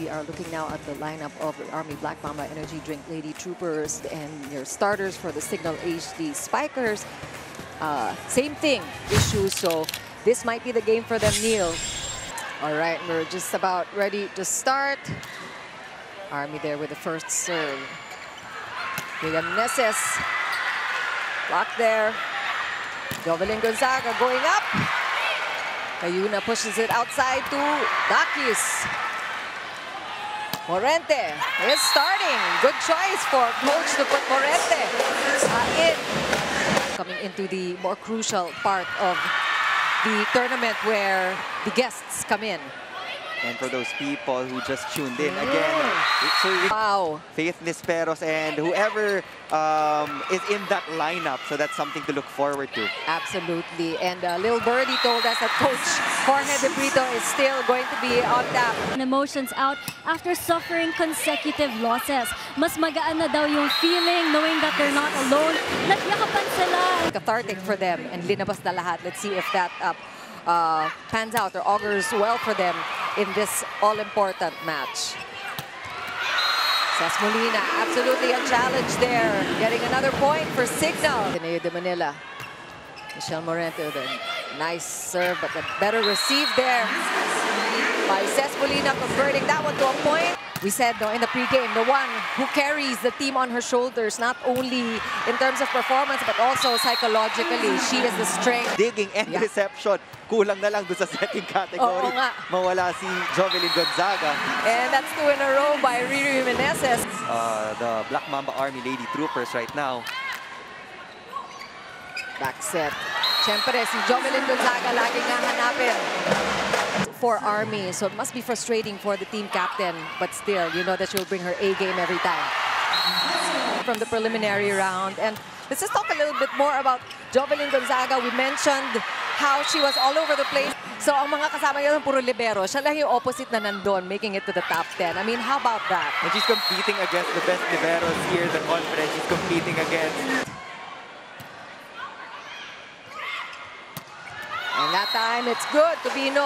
we are looking now at the lineup of the Army Black Mamba Energy Drink Lady Troopers and your starters for the Cignal HD Spikers. Same thing, issues. So this might be the game for them, Neil. All right, we're just about ready to start. Army there with the first serve. William Neses, block there. Jovelyn Gonzaga going up. Cayuna pushes it outside to Dakis. Morente is starting. Good choice for coach to put Morente in. Coming into the more crucial part of the tournament where the guests come in. And for those people who just tuned in, again, wow. Faith Nisperos and whoever is in that lineup. So that's something to look forward to. Absolutely. And Lil Birdie told us that Coach Jorge De Brito is still going to be on tap. Emotions out after suffering consecutive losses. Mas magaan na daw yung feeling knowing that they're not alone. Nagyakapan sila. Cathartic for them and linabas na lahat. Let's see if that pans out or augurs well for them in this all-important match. Cés Molina, absolutely a challenge there. Getting another point for Cignal. Ateneo de Manila. Michelle Morente with a nice serve, but a better receive there by Cés Molina, converting that one to a point. We said though in the pregame, the one who carries the team on her shoulders, not only in terms of performance, but also psychologically. She is the strength. Digging and reception. Kulang na lang doon sa setting category. Mawala si Jovelyn Gonzaga. And that's 2 in a row by Riri Meneses. The Black Mamba Army Lady Troopers right now. Back set. Siyempre, si Jovelyn Gonzaga laging hahanapin for Army. So it must be frustrating for the team captain. But still, you know that she'll bring her A game every time. From the preliminary round. And let's just talk a little bit more about Jovelyn Gonzaga. We mentioned how she was all over the place. So ang mga kasama niya puro libero. Siya lang yung opposite na nandun, making it to the top 10. I mean, how about that? And she's competing against the best liberos here in the conference. She's competing against. And that time, it's good to Bino.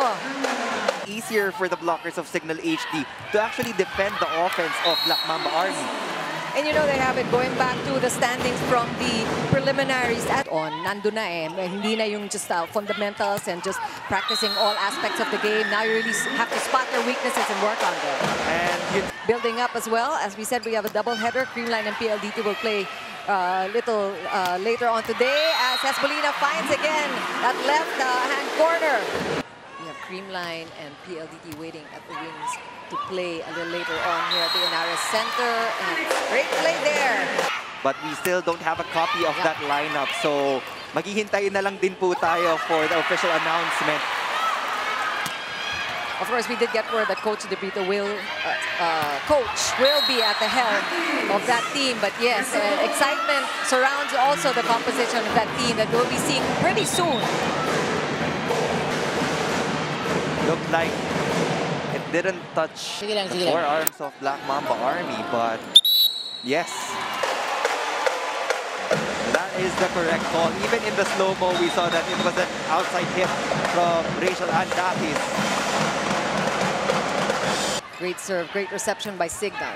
Easier for the blockers of Cignal HD to actually defend the offense of Black Mamba Army. And you know they have it going back to the standings from the preliminaries at on. Nando na eh. Hindi na yung just fundamentals and just practicing all aspects of the game. Now you really have to spot their weaknesses and work on them. And building up as well. As we said, we have a double header. Creamline and PLDT will play little later on today as Cés Molina finds again that left hand corner. We have Creamline and PLDT waiting at the wings to play a little later on here at the Inares Center. And great play there. But we still don't have a copy of that lineup. So maghihintay na lang din po tayo for the official announcement. Of course, we did get word that Coach De Brito will be at the helm of that team. But yes, excitement surrounds also the composition of that team that we'll be seeing pretty soon. Looked like it didn't touch the forearms of Black Mamba Army, but yes. That is the correct call. Even in the slow-mo, we saw that it was an outside hit from Rachel Andakis. Great serve, great reception by Cignal.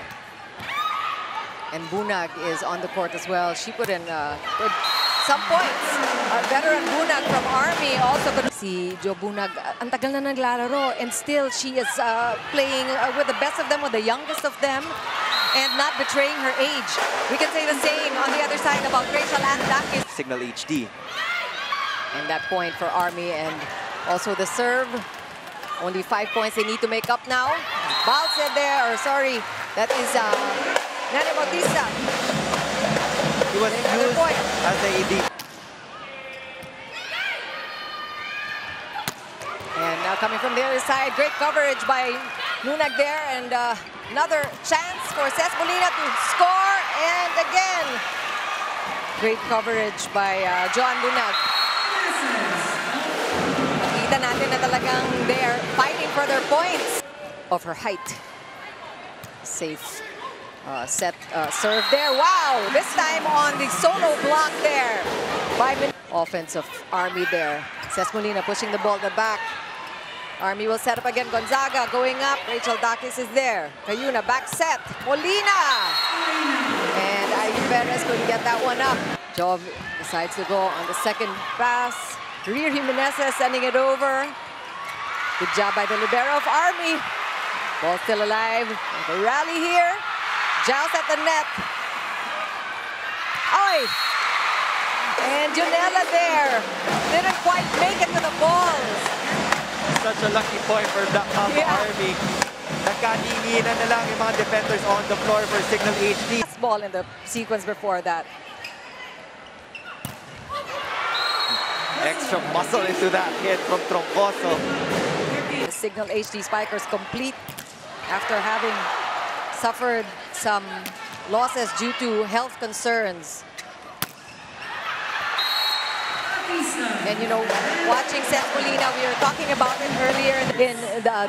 And Bunag is on the court as well. She put in some points. A veteran Bunag from Army also could see Jo Bunag. Ang tagal na naglalaro and still she is playing with the best of them, with the youngest of them, and not betraying her age. We can say the same on the other side about Rachel Andakis. Cignal HD. And that point for Army and also the serve. Only 5 points they need to make up now. Balse there, or sorry, that is Nani Bautista. He was used as the AD. And now coming from the other side, great coverage by Nunag there, and another chance for Cés Molina to score, and again, great coverage by Joan Nunag. Nakita natin na talagang they're fighting for their points. Of her height. Safe set serve there. Wow! This time on the solo block there by offensive Army there. Cés Molina pushing the ball to the back. Army will set up again. Gonzaga going up. Rachel Dakis is there. Cayuna back set. Molina! And Ivy Perez couldn't get that one up. Jov decides to go on the second pass. Greer Jimenez sending it over. Good job by the libero of Army. Ball still alive. The rally here. Giles at the net. Oy! And Junella there. Didn't quite make it to the balls. Such a lucky point for Black Mamba Army. Nagkaninginan na lang yung mga defenders on the floor for Cignal HD. Last ball in the sequence before that. Extra muscle into that hit from Troncoso. The Cignal HD Spikers complete after having suffered some losses due to health concerns. And you know, watching Seth Molina, we were talking about it earlier.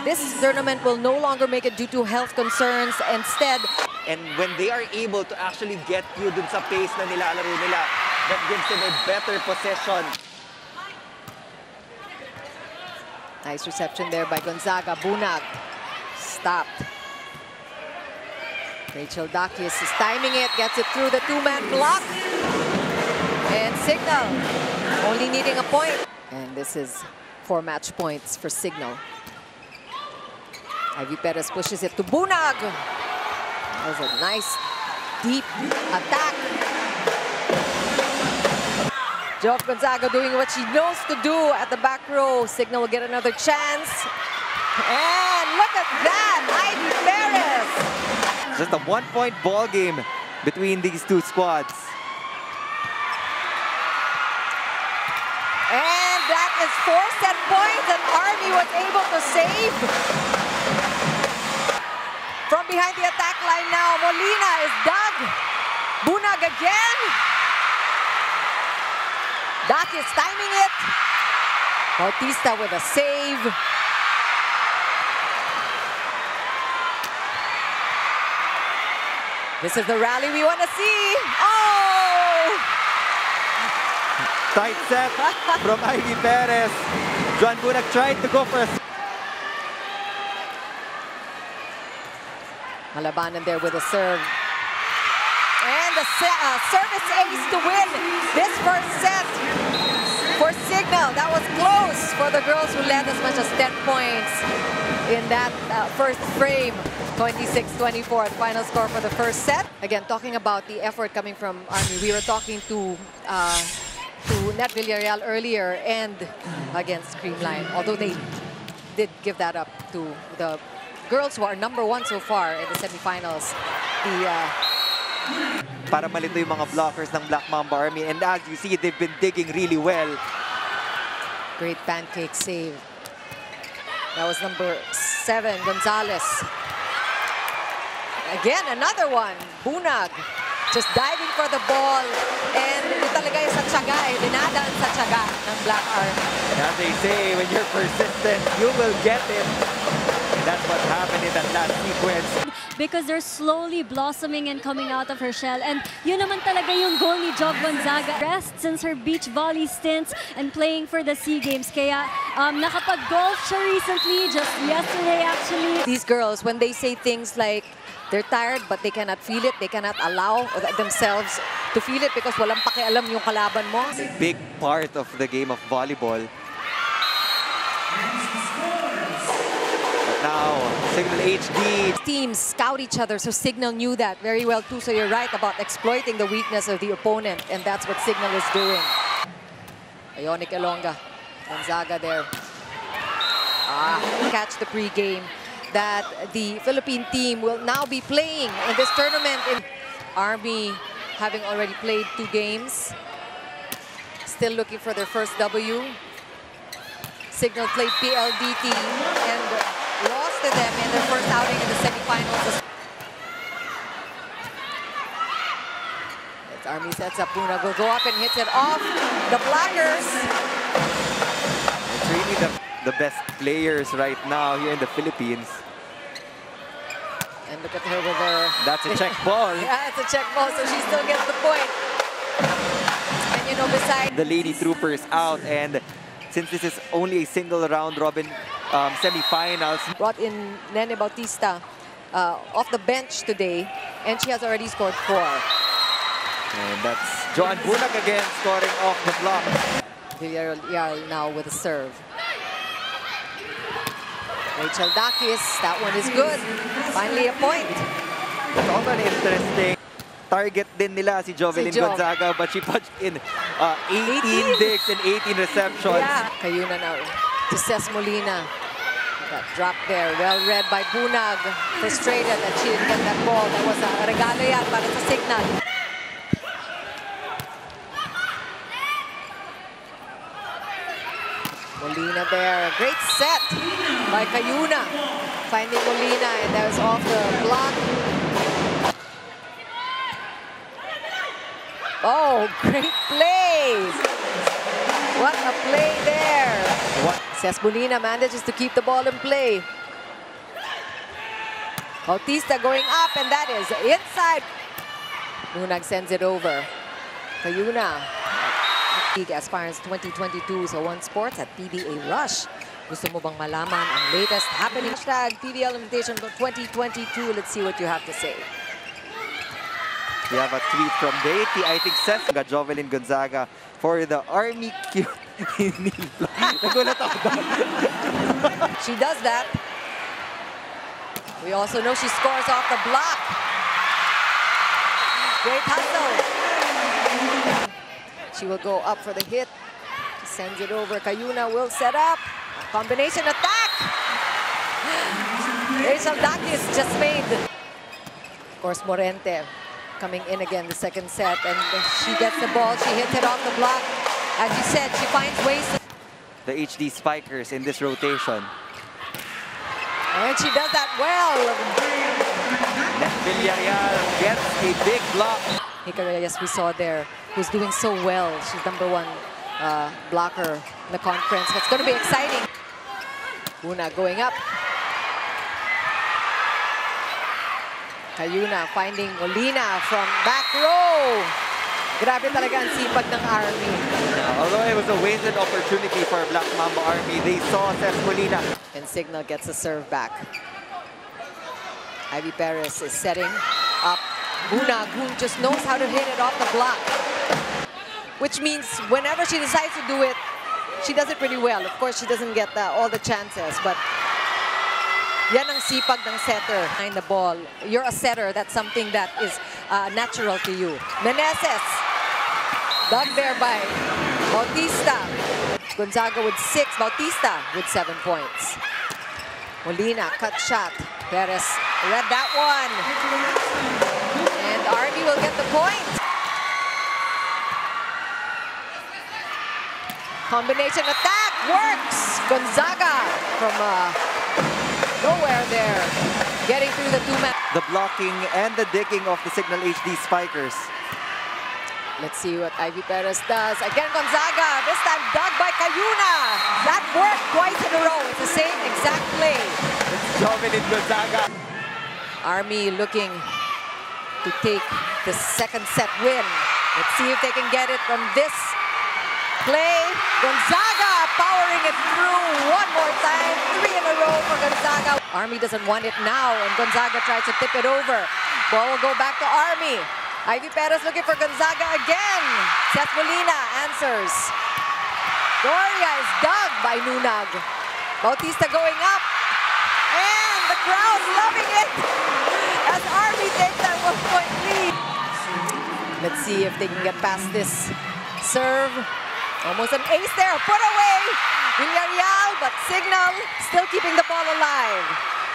This tournament will no longer make it due to health concerns. Instead, and when they are able to actually get you dun sa pace na nilalaro nila, that gives them a better possession. Nice reception there by Gonzaga. Bunag stopped. Rachel Dakis is timing it, gets it through the two-man block. And Cignal only needing a point. And this is 4 match points for Cignal. Ivy Perez pushes it to Bunag. That was a nice, deep attack. Jov Gonzaga doing what she knows to do at the back row. Cignal will get another chance. And look at that, Ivy Perez. Just a 1-point ball game between these two squads. And that is 4 set points that Army was able to save. From behind the attack line now, Molina is dug. Bunag again. Dakis timing it. Bautista with a save. This is the rally we want to see. Oh! Tight set from Ivy Perez. Juan Bunag tried to go for a... Malabanan there with a serve. And the service ace to win this first set for Cignal. That was close for the girls who led as much as 10 points in that first frame. 26-24, final score for the first set. Again, talking about the effort coming from Army, we were talking to Net Villarreal earlier and against Creamline, although they did give that up to the girls who are #1 so far in the semifinals. Para malito yung mga blockers ng Black Mamba Army, and as you see, they've been digging really well. Great pancake save. That was number 7, Gonzalez. Again, another one, Bunag. Just diving for the ball. And ito talaga yung sa tiyaga, dinadaan sa tiyaga ng Black Army. As they say, when you're persistent, you will get it. And that's what happened in that last sequence. Because they're slowly blossoming and coming out of her shell. And yun naman talaga yung goal ni Jov Gonzaga. Rest since her beach volley stints and playing for the SEA Games. Kaya nakapag-golf siya recently, just yesterday actually. These girls, when they say things like, they're tired but they cannot feel it, they cannot allow themselves to feel it because walang pakialam yung kalaban mo. A big part of the game of volleyball. Now, Cignal HD. Teams scout each other, so Cignal knew that very well too. So you're right about exploiting the weakness of the opponent, and that's what Cignal is doing. Ionic Elonga, Gonzaga there. Catch the pre-game that the Philippine team will now be playing in this tournament. In Army having already played 2 games, still looking for their first W. Cignal played PLDT and lost to them in their first outing in the semifinals. As Army sets up, Bunag will go up and hits it off the blockers. It's really the best players right now here in the Philippines. And look at her with her... That's a check ball. Yeah, it's a check ball, so she still gets the point. And you know, besides... The Lady Troopers out, and since this is only a single round robin semifinals. Brought in Nene Bautista off the bench today, and she has already scored 4. And that's Joan Bunag again scoring off the block. Villarreal now with a serve. Rachel Dakis, that one is good. Finally a point. It's also an interesting target din nila si Jovelyn Gonzaga, but she punched in 18 digs and 18 receptions. Yeah. Cayuna now to Ces Molina. That drop there, well read by Bunag. Frustrated that she didn't get that ball. That was a regalo yan para sa Cignal. Molina there. Great set by Cayuna. Finding Molina, and that was off the block. Oh, great play! What a play there. Ces Molina manages to keep the ball in play. Bautista going up, and that is inside. Bunag sends it over. Cayuna. League aspirants 2022 sa One Sports at PBA Rush. Gusto mo bang malaman ang latest happening? Hashtag PVL Invitational 2022. Let's see what you have to say. We have a tweet from Deity. I think Seth got Jovelyn Gonzaga for the Army Q. She does that. We also know she scores off the block. Great hustle. She will go up for the hit. She sends it over. Cayuna will set up. A combination attack. Rachel Dakis just made. Of course, Morente coming in again the second set. And she gets the ball. She hits it off the block. As you said, she finds ways. The HD spikers in this rotation. And she does that well. Villarreal gets a big block. Nika Reyes, we saw there, who's doing so well. She's #1 blocker in the conference. It's going to be exciting. Una going up. Cayuna finding Molina from back row. Grabe talaga ang sipag ng Army. Although it was a wasted opportunity for Black Mamba Army, they saw Ces Molina. And Cignal gets a serve back. Ivy Perez is setting up Bunag, who just knows how to hit it off the block. Which means whenever she decides to do it, she does it pretty well. Of course, she doesn't get all the chances, but yan ang sipag ng setter. Behind the ball, you're a setter. That's something that is natural to you. Meneses, dug there by Bautista. Gonzaga with 6, Bautista with 7 points. Molina, cut shot. Perez read that one. And Army will get the point. Combination attack works. Gonzaga from nowhere there, getting through the 2-man. The blocking and the digging of the Cignal HD spikers. Let's see what Ivy Perez does. Again, Gonzaga, this time dug by Cayuna. That worked twice in a row. It's the same exact play. It's Jovelyn Gonzaga. Army looking to take the second set win. Let's see if they can get it from this play. Gonzaga powering it through one more time. 3 in a row for Gonzaga. Army doesn't want it now, and Gonzaga tries to tip it over. Ball will go back to Army. Ivy Perez looking for Gonzaga again. Ces Molina answers. Doria is dug by Nunag. Bautista going up. And the crowd loving it as Army takes that 1-point lead. Let's see if they can get past this serve. Almost an ace there, put away. Villarreal, but Cignal still keeping the ball alive.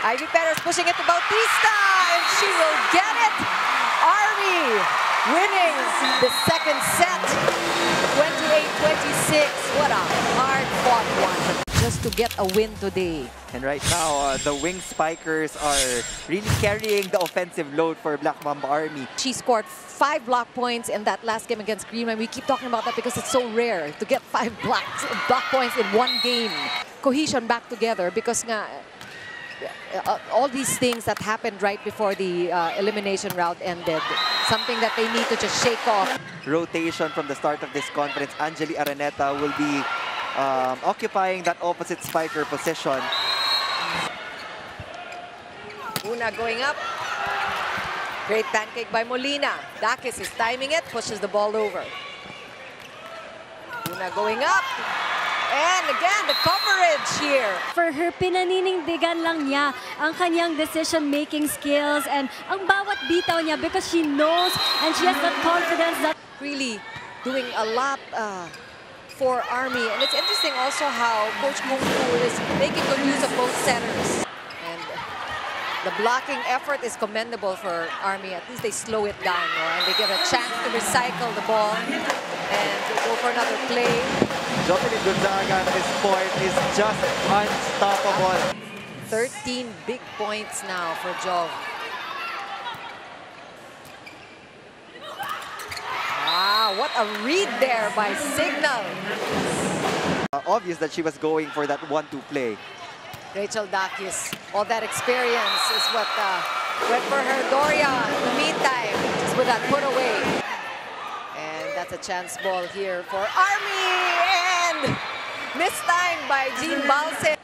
Ivy Perez pushing it to Bautista, and she will get it. Army winning the second set, 28-26. What a hard-fought one just to get a win today. And right now, the wing spikers are really carrying the offensive load for Black Mamba Army. She scored 5 block points in that last game against Green, and we keep talking about that because it's so rare to get 5 block points in one game. Cohesion back together because nga, all these things that happened right before the elimination round ended, something that they need to just shake off. Rotation from the start of this conference. Angeli Araneta will be occupying that opposite spiker position. Una going up. Great pancake by Molina. Dakis is timing it, pushes the ball over. Una going up. And again, the coverage here. For her, pinaninindigan lang niya ang kanyang decision-making skills and ang bawat bitaw niya because she knows and she has that confidence that Really doing a lot for Army. And it's interesting also how Coach Kung Fu is making good use of both centers. And the blocking effort is commendable for Army. At least they slow it down, no? And they give a chance to recycle the ball and go for another play. Jovelyn Gonzaga at this point is just unstoppable. 13 big points now for Jov. Wow, what a read there by Cignal. Obvious that she was going for that 1-2 play. Rachel Dakis, all that experience is what went for her. Doria, in the meantime, just with that put away. And that's a chance ball here for Army. And missed time by Jean Balse.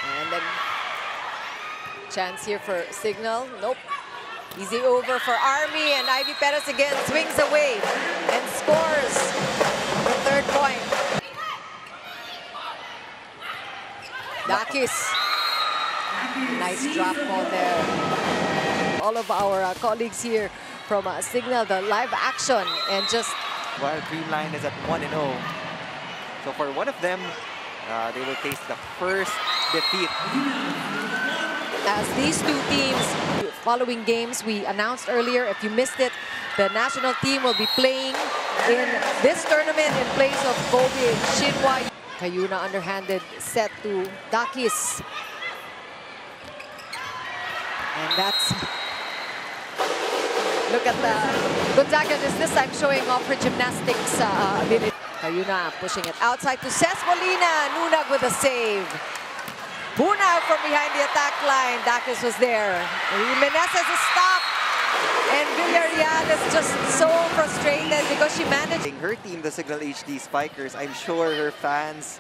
And then chance here for Cignal. Nope. Easy over for Army, and Ivy Perez again swings away and scores the third point. Dakis. Nice drop ball there. All of our colleagues here from Cignal, the live action, and just... While Green Line is at 1-0. So for one of them, they will face the first defeat. As these two teams, following games we announced earlier, if you missed it, the national team will be playing in this tournament in place of Kobe Shinwa. Kayuna underhanded set to Dakis. And that's... Look at the... Gonzaga is this time showing off her gymnastics ability. Kayuna pushing it outside to Ces Molina. Nunag with a save. Bunag from behind the attack line. Dakis was there. Meneses is stopped. And Villarreal is just so frustrated because she managed. Her team, the Cignal HD Spikers, I'm sure her fans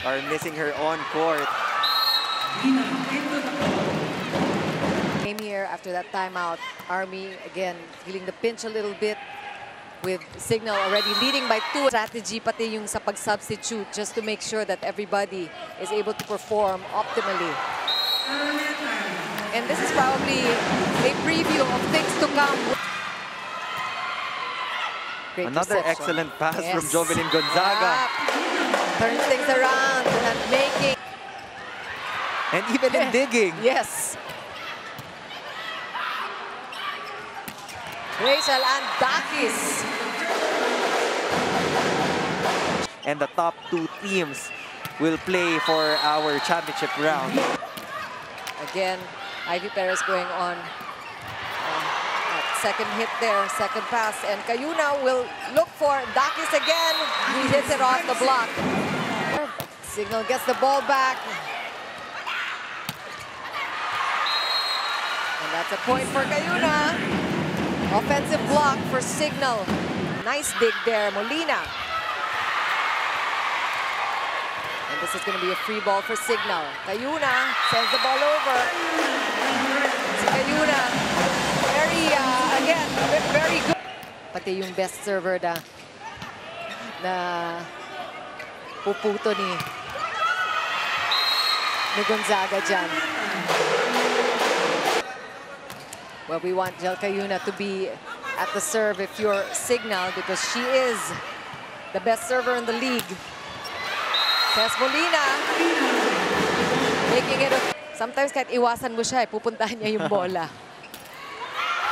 are missing her on court. Came here after that timeout. Army, again, feeling the pinch a little bit with Cignal already leading by 2. Strategy pati yung sa pag-substitute just to make sure that everybody is able to perform optimally. And this is probably a preview of things to come. Great Another reception. excellent pass Yes. from Jovelyn Gonzaga. Yeah. Turns things around and making... And even in digging. Yes. Rachel and Dakis. And the top 2 teams will play for our championship round. Again, Ivy Perez going on second hit there, second pass. And Kayuna will look for Dakis again. He hits it off the block. Cignal gets the ball back. And that's a point for Kayuna. Offensive block for Cignal. Nice dig there, Molina. And this is going to be a free ball for Cignal. Kayuna sends the ball over. Si Kayuna, again, very good. Pati yung best server na puputo ni Gonzaga dyan. Well, we want Jel Kayuna to be at the serve if you're Cignal because she is the best server in the league. Ces Molina making it. Sometimes kahit iwasan mo siya, pupuntahan niya yung bola.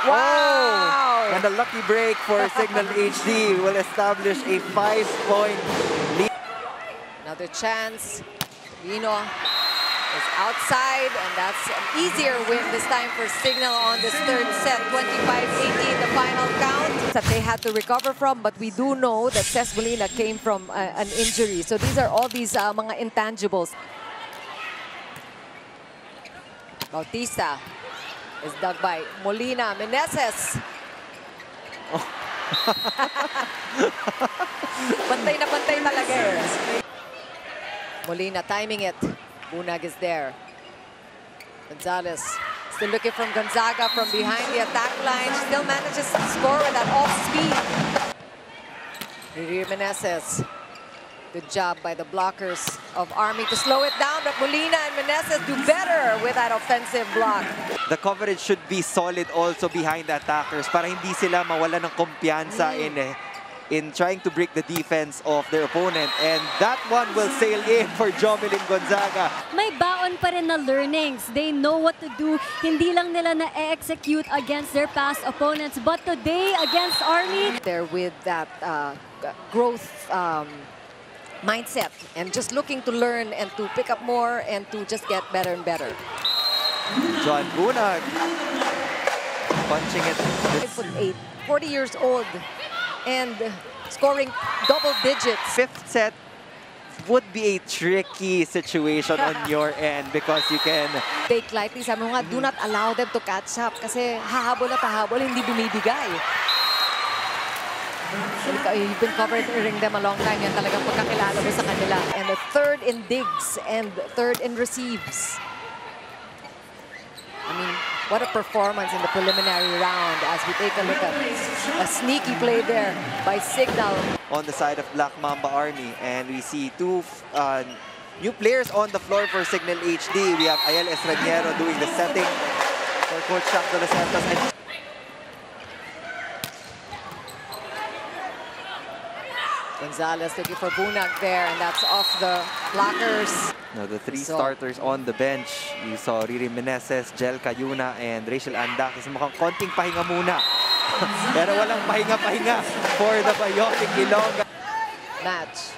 Wow! Oh, and a lucky break for Cignal HD will establish a 5-point lead. Another chance. Vino is outside, and that's an easier win this time for Cignal on this third set. 25-18, the final count that they had to recover from, but we do know that Ces Molina came from an injury. So these are all these mga intangibles. Bautista is dug by Molina. Meneses. Oh. Pantay na pantay talaga eh. Molina timing it. Bunag is there. Gonzalez still looking from Gonzaga from behind the attack line. She still manages to score with that off speed. Riri Meneses. Good job by the blockers of Army to slow it down, but Molina and Meneses do better with that offensive block. The coverage should be solid also behind the attackers para hindi sila mawala ng kumpiyansa in trying to break the defense of their opponent. And that one will sail in for Jovelyn Gonzaga. May baon pa rin na learnings. They know what to do. Hindi lang nila na-execute against their past opponents. But today, against Army, they're with that growth mindset and just looking to learn and to pick up more and to just get better and better. John Bunag punching it. 5'8", 40 years old, and scoring double digits. Fifth set would be a tricky situation on your end because you can Take lightly. Sabi mo nga, do not allow them to catch up kasi hahabol at hahabol, hindi bumibigay. You've been covering them a long time. Yan talagang pagkakilala mo sa kanila. And the third in digs and third in receives. I mean, what a performance in the preliminary round as we take a look at a sneaky play there by Cignal. On the side of Black Mamba Army, and we see two new players on the floor for Cignal HD. We have Ayel Estraniero doing the setting for Coach Chuck De Los Santos. And Gonzalez looking for Bunag there, and that's off the blockers. now the three starters on the bench. You saw Riri Meneses, Jel Cayuna, and Rachel Andakis. Mukhang konting pahinga muna. Pero walang pahinga-pahinga for the Biotic Ilongga. Match.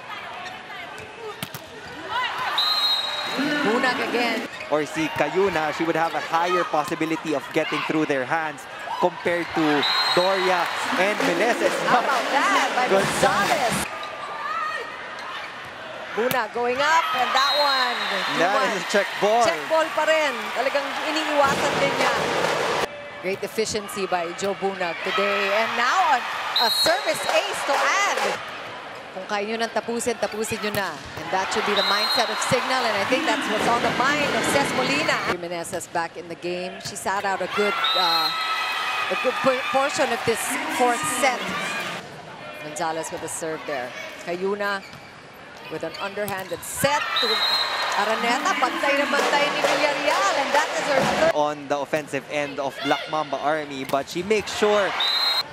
Bunag again. Or si Cayuna, she would have a higher possibility of getting through their hands compared to Doria and Meneses. How about that by Gonzalez? Bunag going up, and that one. That is a check ball. Check ball pa rin. Talagang iniiwasan din niya. Great efficiency by Joe Bunag today. And now a service ace to add. Kung kaya nyo nang tapusin, tapusin nyo na. And that should be the mindset of Cignal, and I think that's what's on the mind of Ces Molina. Jimenez back in the game. She sat out a good portion of this fourth set. Gonzalez with a serve there. Cayuna with an underhanded set to Araneta. Bantay na bantay ni Villarreal, and that is her third. On the offensive end of Black Mamba Army, but she makes sure.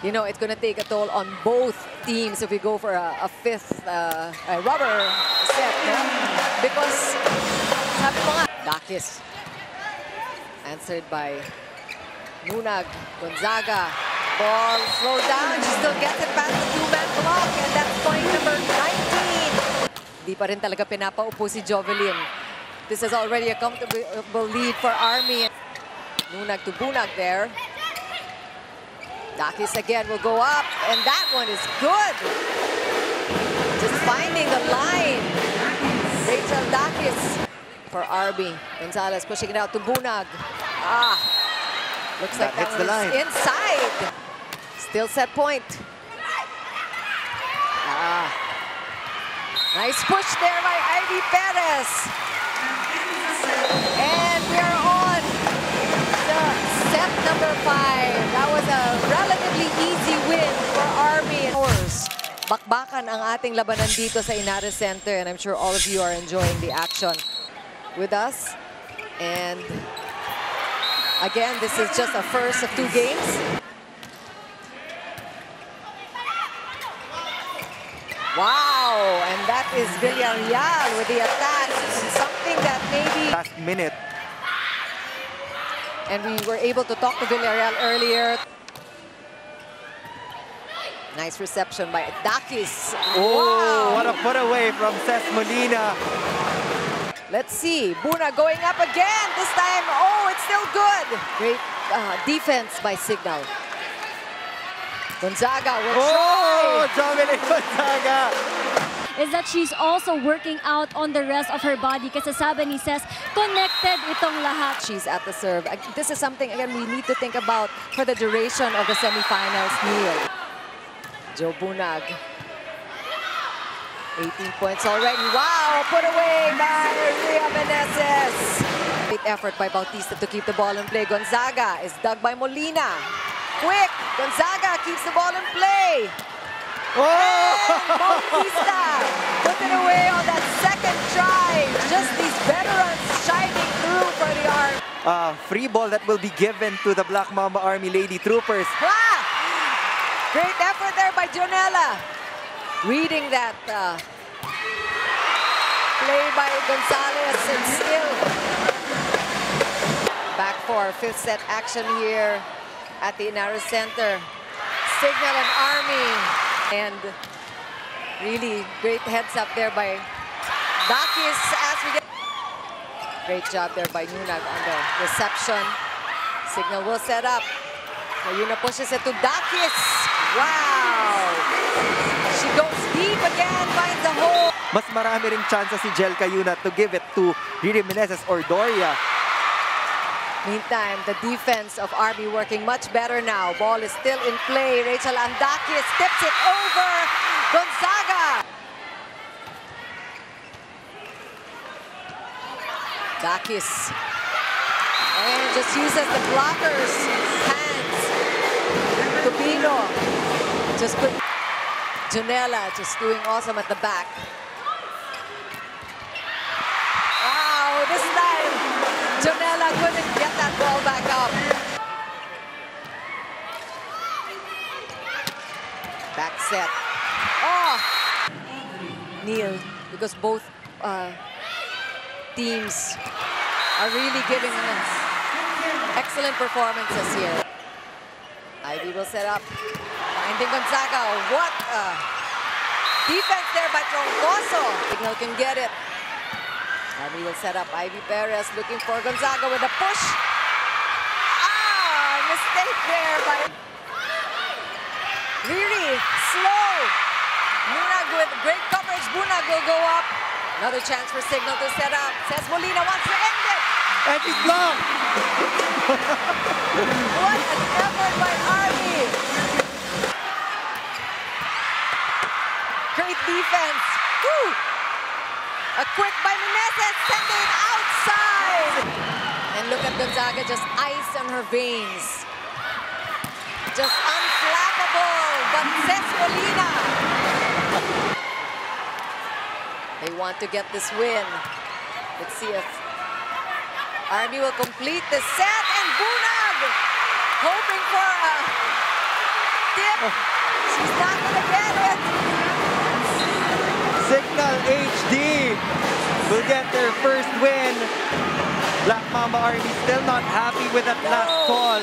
You know, it's going to take a toll on both teams if we go for a fifth rubber set. No? Because, sabi mo nga, Dakis. Answered by Munag, Gonzaga. Ball slowed down. She still gets it past the two-man block, and that's point number 19. Di pa rin talaga pinapaupo si Jovelyn. This is already a comfortable lead for Army. Munag to Bunag there. Dakis again will go up, and that one is good. Just finding the line. Rachel Dakis for Army. Gonzalez pushing it out to Bunag. Looks like that hits the one line. is inside. Still set point. Nice push there by Ivy Perez. And we are on the set number 5. That was a relatively easy win for Army. Bakbakan ang ating labanan dito sa Inares Center, and I'm sure all of you are enjoying the action with us. And again, this is just a first of 2 games. Wow, and that is Villarreal with the attack. Something that maybe... Last minute. And we were able to talk to Villarreal earlier. Nice reception by Dakis. Oh, wow. what a put away from Ces Molina. Let's see. Buna going up again. This time, oh, it's still good. Great defense by Cignal. Gonzaga will try. Jovelyn Gonzaga. is that she's also working out on the rest of her body. Kasi sabi ni Ces, connected itong lahat. She's at the serve. This is something, again, we need to think about for the duration of the semifinals, Neil. Joe Bunag. 18 points already. Wow, put away by Rhea Meneses. great effort by Bautista to keep the ball in play. Gonzaga is dug by Molina. Quick! Gonzaga keeps the ball in play. Oh! And Bautista put it away on that second try. Just these veterans shining through for the Army. Free ball that will be given to the Black Mamba Army Lady Troopers. Great effort there by Jonella. Reading that play by Gonzalez, and still back for fifth set action here at the Inaros Center. Cignal and Army, and really great heads up there by Dakis as we get. Great job there by Nunag on the reception. Cignal will set up. Mayuna pushes it to Dakis. Wow! She goes deep again, finds a hole. Mas marami ring chance si Jel Cayuna to give it to Riri Meneses or Doria. Meantime, the defense of Army working much better now. Ball is still in play. Rachel Andakis tips it over. Gonzaga. Dakis. And just uses the blockers' hands. Tubino. Just put Jonella just doing awesome at the back. Wow, this time Jonella couldn't get that ball back up. Back set. Oh! Neil, because both teams are really giving excellent performances here. Ivy will set up. Finding Gonzaga. What defense there by Troncoso. Cignal can get it. Army will set up. Ivy Perez looking for Gonzaga with a push. Mistake there by Riri. Slow. Bunag with great coverage. Bunag will go up. Another chance for Cignal to set up. Says Molina wants to end it. And she's blocked. What an effort by Army. Great defense. Woo! A quick by Meneses, sending it outside. And look at Gonzaga, just ice on her veins. Just unflappable, but says Molina. They want to get this win. Let's see if Army will complete the set, and Bunag hoping for a tip. She's not gonna get it. Cignal HD will get their first win. Black Mamba Army still not happy with that last call.